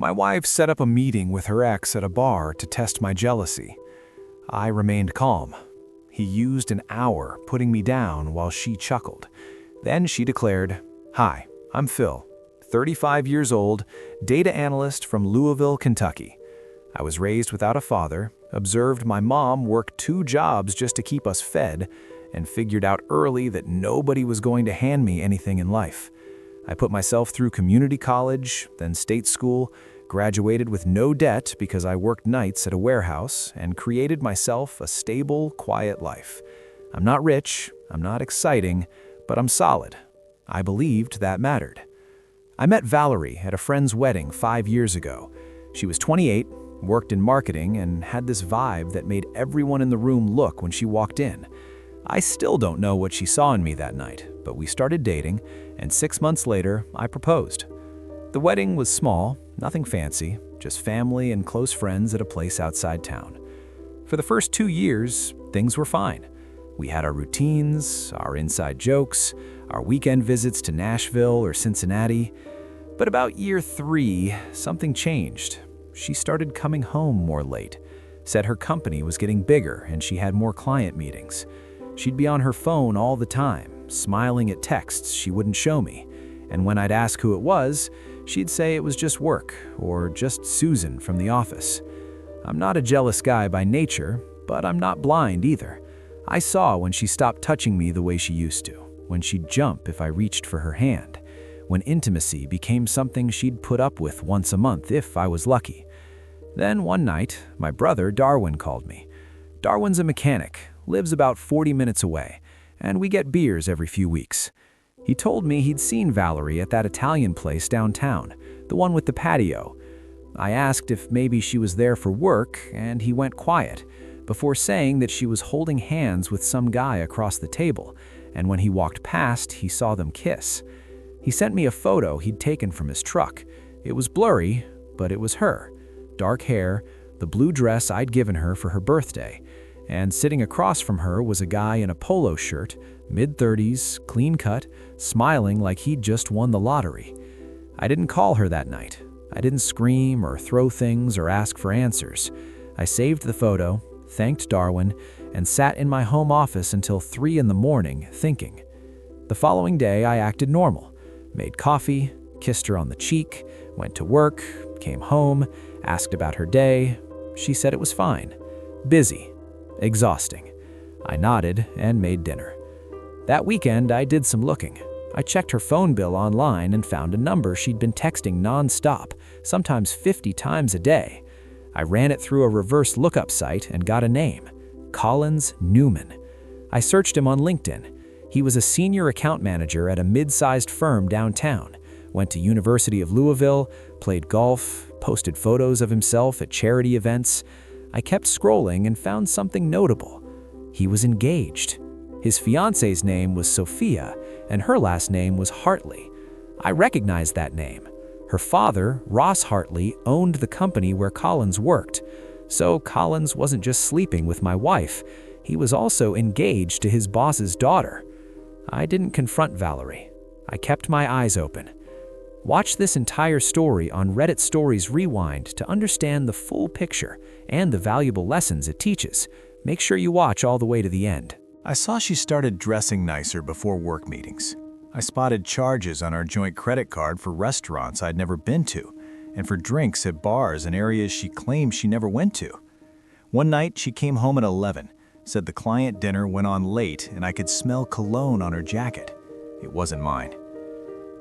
My wife set up a meeting with her ex at a bar to test my jealousy. I remained calm. He used an hour putting me down while she chuckled. Then she declared, "Hi, I'm Phil, 35 years old, data analyst from Louisville, Kentucky. I was raised without a father, observed my mom work 2 jobs just to keep us fed, and figured out early that nobody was going to hand me anything in life. I put myself through community college, then state school, graduated with no debt because I worked nights at a warehouse, and created myself a stable, quiet life. I'm not rich, I'm not exciting, but I'm solid. I believed that mattered." I met Valerie at a friend's wedding 5 years ago. She was 28, worked in marketing, and had this vibe that made everyone in the room look when she walked in. I still don't know what she saw in me that night, but we started dating, and 6 months later, I proposed. The wedding was small, nothing fancy, just family and close friends at a place outside town. For the first 2 years, things were fine. We had our routines, our inside jokes, our weekend visits to Nashville or Cincinnati. But about year 3, something changed. She started coming home more late, said her company was getting bigger and she had more client meetings. She'd be on her phone all the time, smiling at texts she wouldn't show me. And when I'd ask who it was, she'd say it was just work or just Susan from the office. I'm not a jealous guy by nature, but I'm not blind either. I saw when she stopped touching me the way she used to, when she'd jump if I reached for her hand, when intimacy became something she'd put up with once a month if I was lucky. Then one night, my brother Darwin called me. Darwin's a mechanic, lives about 40 minutes away, and we get beers every few weeks. He told me he'd seen Valerie at that Italian place downtown, the one with the patio. I asked if maybe she was there for work, and he went quiet, before saying that she was holding hands with some guy across the table, and when he walked past, he saw them kiss. He sent me a photo he'd taken from his truck. It was blurry, but it was her. Dark hair, the blue dress I'd given her for her birthday, and sitting across from her was a guy in a polo shirt, mid-30s, clean-cut, smiling like he'd just won the lottery. I didn't call her that night. I didn't scream or throw things or ask for answers. I saved the photo, thanked Darwin, and sat in my home office until 3 in the morning thinking. The following day, I acted normal, made coffee, kissed her on the cheek, went to work, came home, asked about her day. She said it was fine. Busy. Exhausting. I nodded and made dinner. That weekend, I did some looking. I checked her phone bill online and found a number she'd been texting non-stop, sometimes 50 times a day. I ran it through a reverse lookup site and got a name, Collins Newman. I searched him on LinkedIn. He was a senior account manager at a mid-sized firm downtown, went to University of Louisville, played golf, posted photos of himself at charity events. I kept scrolling and found something notable. He was engaged. His fiance's name was Sophia, and her last name was Hartley. I recognized that name. Her father, Ross Hartley, owned the company where Collins worked. So Collins wasn't just sleeping with my wife, he was also engaged to his boss's daughter. I didn't confront Valerie. I kept my eyes open. Watch this entire story on Reddit Stories Rewind to understand the full picture and the valuable lessons it teaches. Make sure you watch all the way to the end. I saw she started dressing nicer before work meetings. I spotted charges on our joint credit card for restaurants I'd never been to, and for drinks at bars in areas she claimed she never went to. One night, she came home at 11, said the client dinner went on late and I could smell cologne on her jacket. It wasn't mine.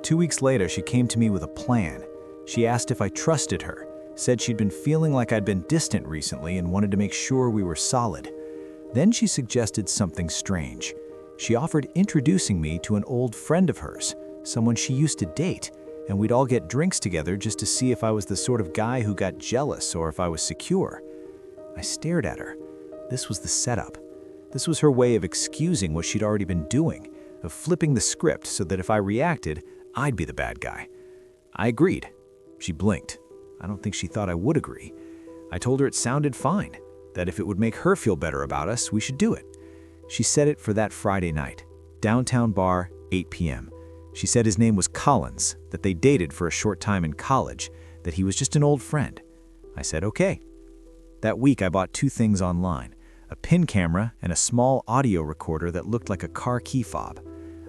2 weeks later, she came to me with a plan. She asked if I trusted her, said she'd been feeling like I'd been distant recently and wanted to make sure we were solid. Then she suggested something strange. She offered introducing me to an old friend of hers, someone she used to date, and we'd all get drinks together just to see if I was the sort of guy who got jealous or if I was secure. I stared at her. This was the setup. This was her way of excusing what she'd already been doing, of flipping the script so that if I reacted, I'd be the bad guy. I agreed. She blinked. I don't think she thought I would agree. I told her it sounded fine, that if it would make her feel better about us, we should do it. She said it for that Friday night. Downtown bar, 8 p.m. She said his name was Collins, that they dated for a short time in college, that he was just an old friend. I said, okay. That week I bought 2 things online, a pin camera and a small audio recorder that looked like a car key fob.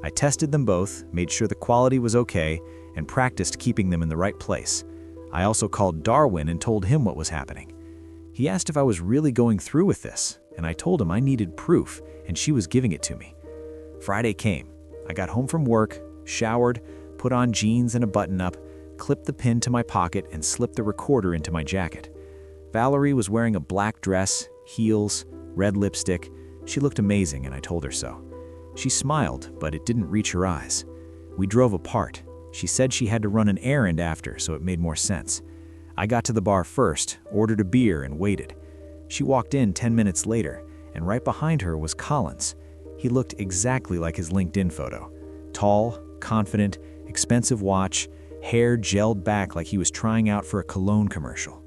I tested them both, made sure the quality was okay, and practiced keeping them in the right place. I also called Darwin and told him what was happening. He asked if I was really going through with this, and I told him I needed proof, and she was giving it to me. Friday came. I got home from work, showered, put on jeans and a button-up, clipped the pin to my pocket, and slipped the recorder into my jacket. Valerie was wearing a black dress, heels, red lipstick. She looked amazing, and I told her so. She smiled, but it didn't reach her eyes. We drove apart. She said she had to run an errand after, so it made more sense. I got to the bar first, ordered a beer, and waited. She walked in 10 minutes later, and right behind her was Collins. He looked exactly like his LinkedIn photo. Tall, confident, expensive watch, hair gelled back like he was trying out for a cologne commercial.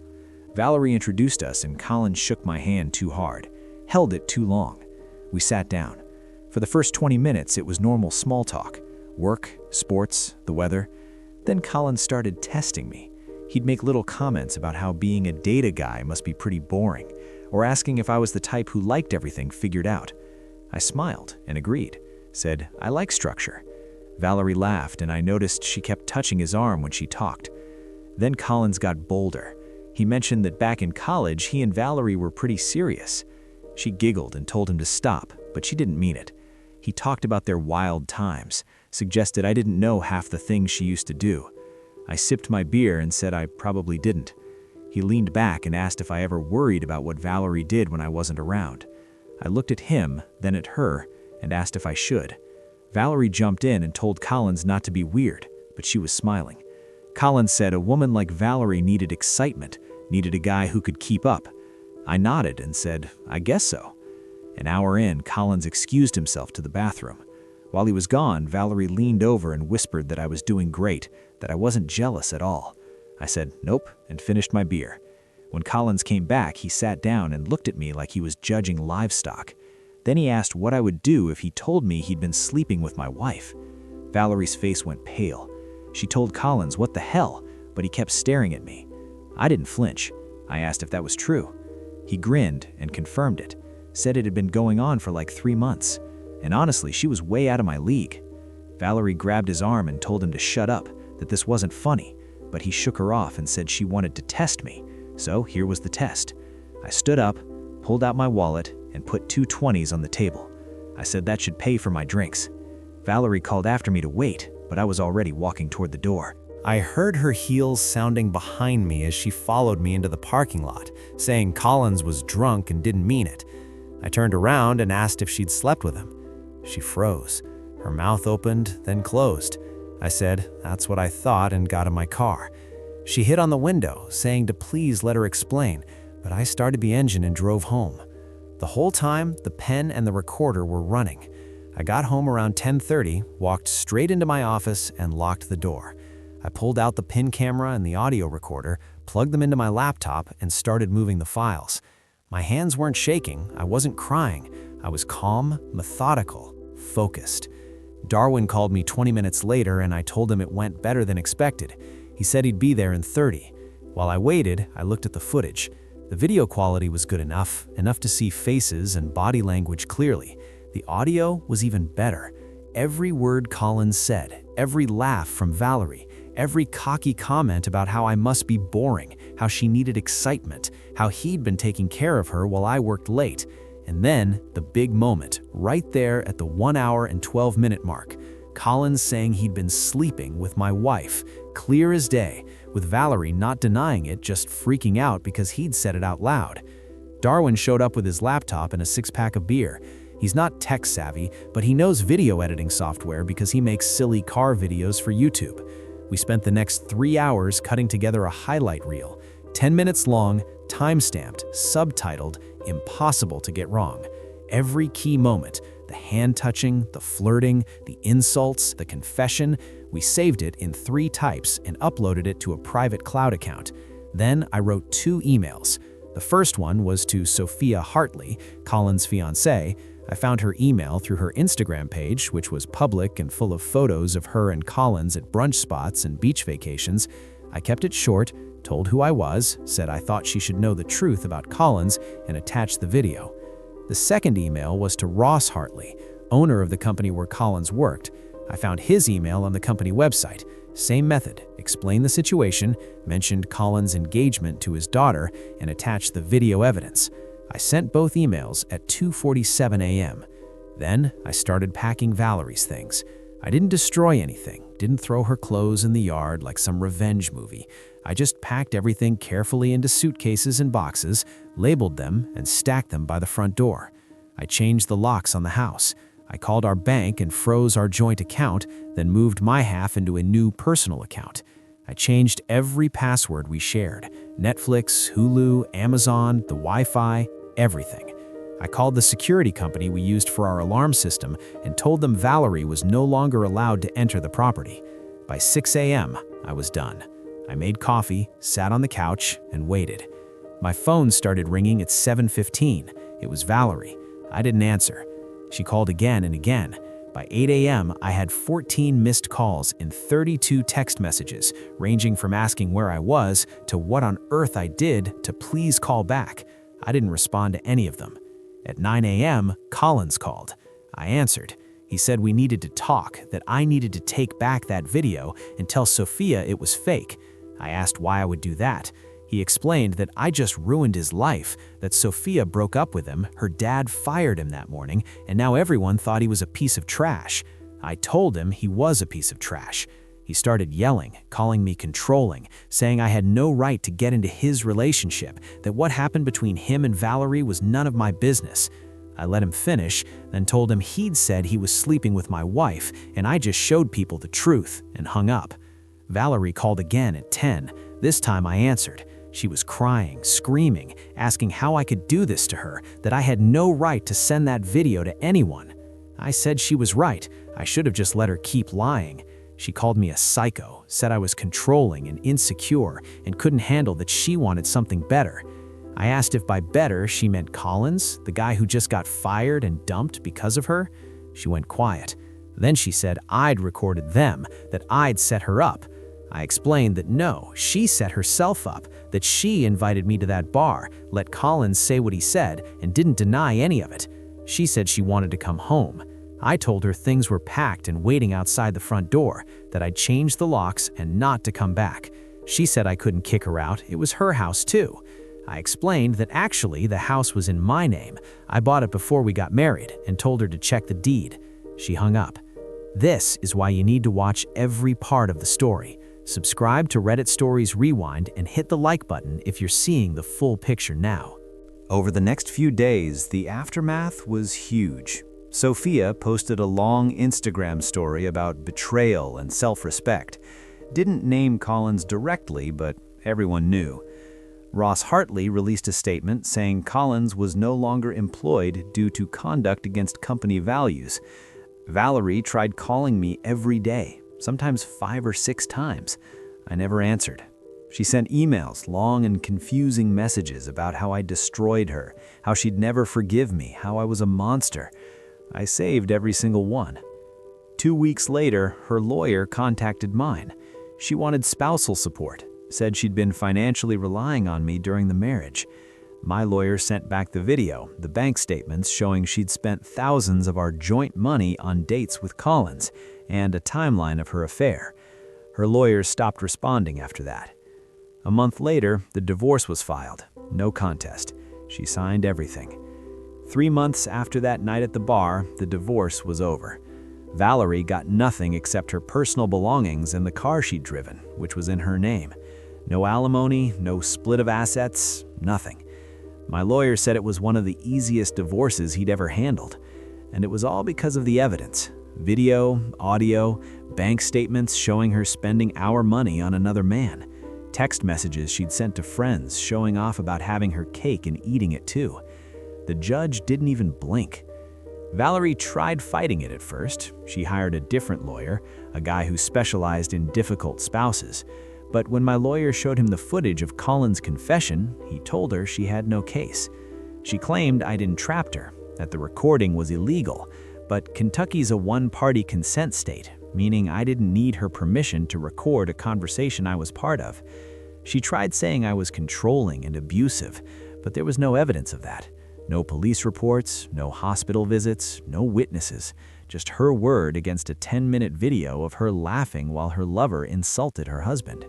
Valerie introduced us, and Collins shook my hand too hard, held it too long. We sat down. For the first 20 minutes, it was normal small talk. Work, sports, the weather. Then Collins started testing me. He'd make little comments about how being a data guy must be pretty boring, or asking if I was the type who liked everything figured out. I smiled and agreed, said, I like structure. Valerie laughed, and I noticed she kept touching his arm when she talked. Then Collins got bolder. He mentioned that back in college, he and Valerie were pretty serious. She giggled and told him to stop, but she didn't mean it. He talked about their wild times, suggested I didn't know half the things she used to do. I sipped my beer and said I probably didn't. He leaned back and asked if I ever worried about what Valerie did when I wasn't around. I looked at him, then at her, and asked if I should. Valerie jumped in and told Collins not to be weird, but she was smiling. Collins said a woman like Valerie needed excitement, needed a guy who could keep up. I nodded and said, I guess so. An hour in, Collins excused himself to the bathroom. While he was gone, Valerie leaned over and whispered that I was doing great, that I wasn't jealous at all. I said, nope, and finished my beer. When Collins came back, he sat down and looked at me like he was judging livestock. Then he asked what I would do if he told me he'd been sleeping with my wife. Valerie's face went pale. She told Collins what the hell, but he kept staring at me. I didn't flinch. I asked if that was true. He grinned and confirmed it, said it had been going on for like 3 months. And honestly, she was way out of my league. Valerie grabbed his arm and told him to shut up, that this wasn't funny, but he shook her off and said she wanted to test me. So here was the test. I stood up, pulled out my wallet, and put 2 20s on the table. I said that should pay for my drinks. Valerie called after me to wait, but I was already walking toward the door. I heard her heels sounding behind me as she followed me into the parking lot, saying Collins was drunk and didn't mean it. I turned around and asked if she'd slept with him. She froze. Her mouth opened, then closed. I said, that's what I thought, and got in my car. She hit on the window, saying to please let her explain, but I started the engine and drove home. The whole time, the pen and the recorder were running. I got home around 10:30, walked straight into my office, and locked the door. I pulled out the pin camera and the audio recorder, plugged them into my laptop, and started moving the files. My hands weren't shaking, I wasn't crying. I was calm, methodical, focused. Darwin called me 20 minutes later, and I told him it went better than expected. He said he'd be there in 30. While I waited, I looked at the footage. The video quality was good enough to see faces and body language clearly. The audio was even better. Every word Collins said, every laugh from Valerie, every cocky comment about how I must be boring, how she needed excitement, how he'd been taking care of her while I worked late. And then, the big moment, right there at the 1 hour and 12-minute mark, Collins saying he'd been sleeping with my wife, clear as day, with Valerie not denying it, just freaking out because he'd said it out loud. Darwin showed up with his laptop and a 6-pack of beer. He's not tech savvy, but he knows video editing software because he makes silly car videos for YouTube. We spent the next 3 hours cutting together a highlight reel, 10 minutes long, time-stamped, subtitled, impossible to get wrong. Every key moment, the hand-touching, the flirting, the insults, the confession, we saved it in 3 types and uploaded it to a private cloud account. Then I wrote 2 emails. The first one was to Sophia Hartley, Collins' fiancée. I found her email through her Instagram page, which was public and full of photos of her and Collins at brunch spots and beach vacations. I kept it short, told who I was, said I thought she should know the truth about Collins, and attached the video. The second email was to Ross Hartley, owner of the company where Collins worked. I found his email on the company website. Same method, explained the situation, mentioned Collins' engagement to his daughter, and attached the video evidence. I sent both emails at 2:47 a.m. Then I started packing Valerie's things. I didn't destroy anything, didn't throw her clothes in the yard like some revenge movie. I just packed everything carefully into suitcases and boxes, labeled them, and stacked them by the front door. I changed the locks on the house. I called our bank and froze our joint account, then moved my half into a new personal account. I changed every password we shared: Netflix, Hulu, Amazon, the Wi-Fi, everything. I called the security company we used for our alarm system and told them Valerie was no longer allowed to enter the property. By 6 a.m., I was done. I made coffee, sat on the couch, and waited. My phone started ringing at 7:15. It was Valerie. I didn't answer. She called again and again. By 8 a.m., I had 14 missed calls and 32 text messages, ranging from asking where I was to what on earth I did to please call back. I didn't respond to any of them. At 9 a.m., Collins called. I answered. He said we needed to talk, that I needed to take back that video and tell Sophia it was fake. I asked why I would do that. He explained that I just ruined his life, that Sophia broke up with him, her dad fired him that morning, and now everyone thought he was a piece of trash. I told him he was a piece of trash. He started yelling, calling me controlling, saying I had no right to get into his relationship, that what happened between him and Valerie was none of my business. I let him finish, then told him he'd said he was sleeping with my wife, and I just showed people the truth, and hung up. Valerie called again at 10. This time I answered. She was crying, screaming, asking how I could do this to her, that I had no right to send that video to anyone. I said she was right. I should have just let her keep lying. She called me a psycho, said I was controlling and insecure, and couldn't handle that she wanted something better. I asked if by better she meant Collins, the guy who just got fired and dumped because of her. She went quiet. Then she said I'd recorded them, that I'd set her up. I explained that no, she set herself up, that she invited me to that bar, let Collins say what he said, and didn't deny any of it. She said she wanted to come home. I told her things were packed and waiting outside the front door, that I'd changed the locks and not to come back. She said I couldn't kick her out, it was her house too. I explained that actually the house was in my name. I bought it before we got married and told her to check the deed. She hung up. This is why you need to watch every part of the story. Subscribe to Reddit Stories Rewind and hit the like button if you're seeing the full picture now. Over the next few days, the aftermath was huge. Sophia posted a long Instagram story about betrayal and self-respect. Didn't name Collins directly, but everyone knew. Ross Hartley released a statement saying Collins was no longer employed due to conduct against company values. Valerie tried calling me every day, sometimes 5 or 6 times. I never answered. She sent emails, long and confusing messages about how I destroyed her, how she'd never forgive me, how I was a monster. I saved every single one. 2 weeks later, her lawyer contacted mine. She wanted spousal support, said she'd been financially relying on me during the marriage. My lawyer sent back the video, the bank statements showing she'd spent thousands of our joint money on dates with Collins, and a timeline of her affair. Her lawyers stopped responding after that. A month later, the divorce was filed. No contest. She signed everything. 3 months after that night at the bar, the divorce was over. Valerie got nothing except her personal belongings and the car she'd driven, which was in her name. No alimony, no split of assets, nothing. My lawyer said it was one of the easiest divorces he'd ever handled. And it was all because of the evidence. Video, audio, bank statements showing her spending our money on another man. Text messages she'd sent to friends showing off about having her cake and eating it too. The judge didn't even blink. Valerie tried fighting it at first. She hired a different lawyer, a guy who specialized in difficult spouses. But when my lawyer showed him the footage of Collins' confession, he told her she had no case. She claimed I'd entrapped her, that the recording was illegal, but Kentucky's a one-party consent state, meaning I didn't need her permission to record a conversation I was part of. She tried saying I was controlling and abusive, but there was no evidence of that. No police reports, no hospital visits, no witnesses, just her word against a 10-minute video of her laughing while her lover insulted her husband.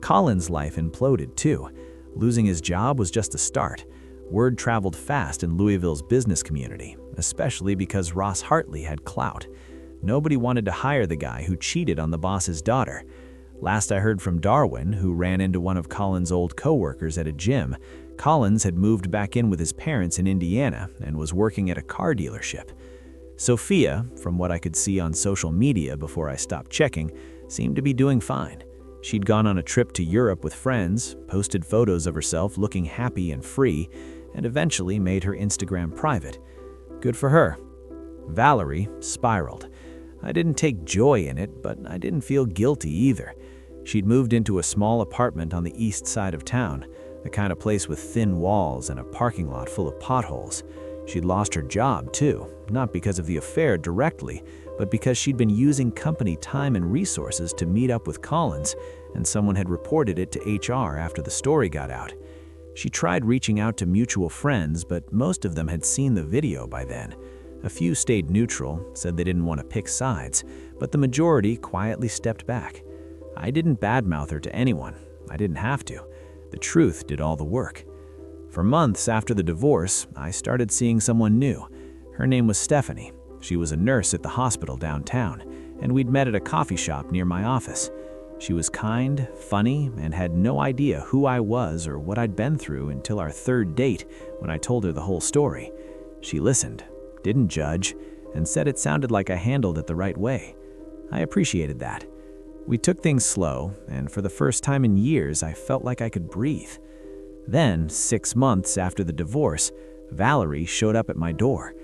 Colin's life imploded too. Losing his job was just the start. Word traveled fast in Louisville's business community, especially because Ross Hartley had clout. Nobody wanted to hire the guy who cheated on the boss's daughter. Last I heard from Darwin, who ran into one of Colin's old co-workers at a gym, Collins had moved back in with his parents in Indiana and was working at a car dealership. Sophia, from what I could see on social media before I stopped checking, seemed to be doing fine. She'd gone on a trip to Europe with friends, posted photos of herself looking happy and free, and eventually made her Instagram private. Good for her. Valerie spiraled. I didn't take joy in it, but I didn't feel guilty either. She'd moved into a small apartment on the east side of town, the kind of place with thin walls and a parking lot full of potholes. She'd lost her job too, not because of the affair directly, but because she'd been using company time and resources to meet up with Collins, and someone had reported it to HR after the story got out. She tried reaching out to mutual friends, but most of them had seen the video by then. A few stayed neutral, said they didn't want to pick sides, but the majority quietly stepped back. I didn't badmouth her to anyone. I didn't have to. The truth did all the work. For months after the divorce, I started seeing someone new. Her name was Stephanie. She was a nurse at the hospital downtown, and we'd met at a coffee shop near my office. She was kind, funny, and had no idea who I was or what I'd been through until our third date when I told her the whole story. She listened, didn't judge, and said it sounded like I handled it the right way. I appreciated that. We took things slow, and for the first time in years, I felt like I could breathe. Then, 6 months after the divorce, Valerie showed up at my door.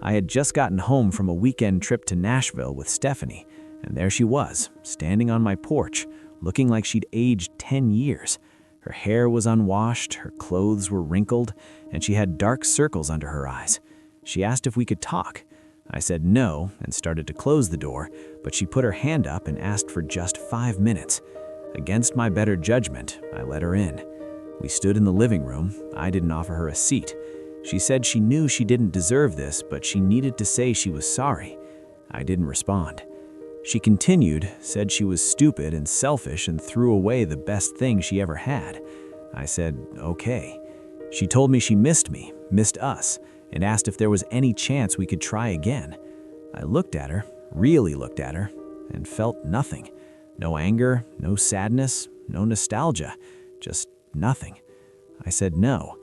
I had just gotten home from a weekend trip to Nashville with Stephanie, and there she was, standing on my porch, looking like she'd aged 10 years. Her hair was unwashed, her clothes were wrinkled, and she had dark circles under her eyes. She asked if we could talk. I said no and started to close the door, but she put her hand up and asked for just 5 minutes. Against my better judgment, I let her in. We stood in the living room. I didn't offer her a seat. She said she knew she didn't deserve this, but she needed to say she was sorry. I didn't respond. She continued, said she was stupid and selfish and threw away the best thing she ever had. I said, okay. She told me she missed me, missed us, and asked if there was any chance we could try again. I looked at her, really looked at her, and felt nothing. No anger, no sadness, no nostalgia, just nothing. I said no.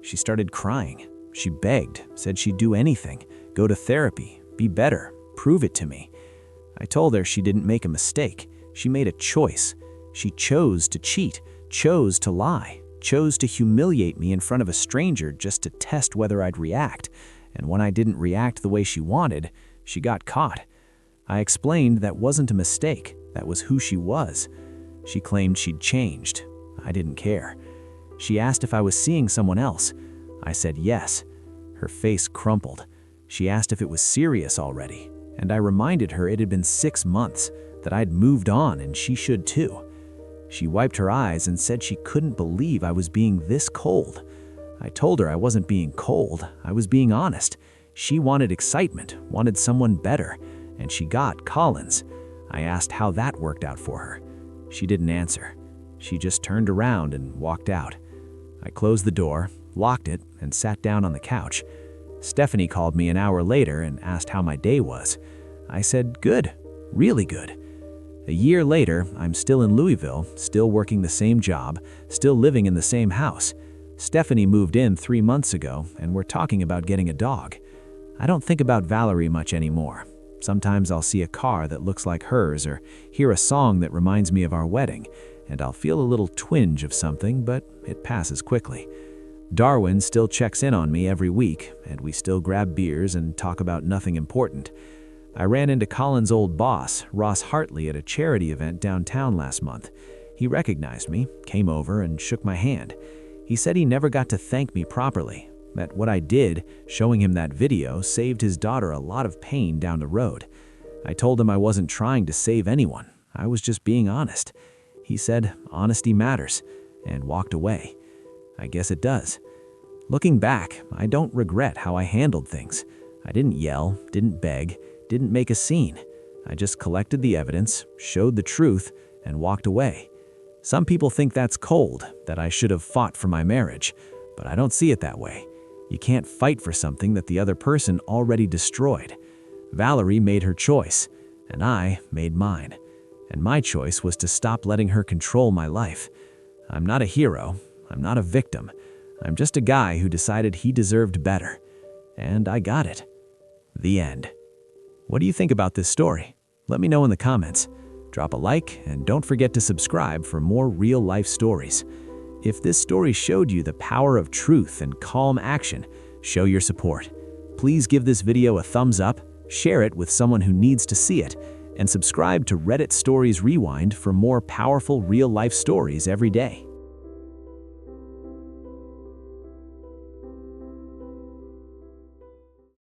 She started crying. She begged, said she'd do anything, go to therapy, be better, prove it to me. I told her she didn't make a mistake. She made a choice. She chose to cheat, chose to lie, chose to humiliate me in front of a stranger just to test whether I'd react. And when I didn't react the way she wanted, she got caught. I explained that wasn't a mistake. That was who she was. She claimed she'd changed. I didn't care. She asked if I was seeing someone else. I said yes. Her face crumpled. She asked if it was serious already, and I reminded her it had been 6 months, that I'd moved on and she should too. She wiped her eyes and said she couldn't believe I was being this cold. I told her I wasn't being cold, I was being honest. She wanted excitement, wanted someone better, and she got Collins. I asked how that worked out for her. She didn't answer. She just turned around and walked out. I closed the door, locked it, and sat down on the couch. Stephanie called me an hour later and asked how my day was. I said, good, really good. A year later, I'm still in Louisville, still working the same job, still living in the same house. Stephanie moved in 3 months ago, and we're talking about getting a dog. I don't think about Valerie much anymore. Sometimes I'll see a car that looks like hers or hear a song that reminds me of our wedding, and I'll feel a little twinge of something, but it passes quickly. Darwin still checks in on me every week, and we still grab beers and talk about nothing important. I ran into Colin's old boss, Ross Hartley, at a charity event downtown last month. He recognized me, came over, and shook my hand. He said he never got to thank me properly, that what I did, showing him that video, saved his daughter a lot of pain down the road. I told him I wasn't trying to save anyone. I was just being honest. He said honesty matters and walked away. I guess it does. Looking back, I don't regret how I handled things. I didn't yell, didn't beg, didn't make a scene. I just collected the evidence, showed the truth, and walked away. Some people think that's cold, that I should have fought for my marriage, but I don't see it that way. You can't fight for something that the other person already destroyed. Valerie made her choice, and I made mine. And my choice was to stop letting her control my life. I'm not a hero. I'm not a victim. I'm just a guy who decided he deserved better. And I got it. The end. What do you think about this story? Let me know in the comments. Drop a like and don't forget to subscribe for more real-life stories. If this story showed you the power of truth and calm action, show your support. Please give this video a thumbs up, share it with someone who needs to see it, and subscribe to Reddit Stories Rewind for more powerful real-life stories every day.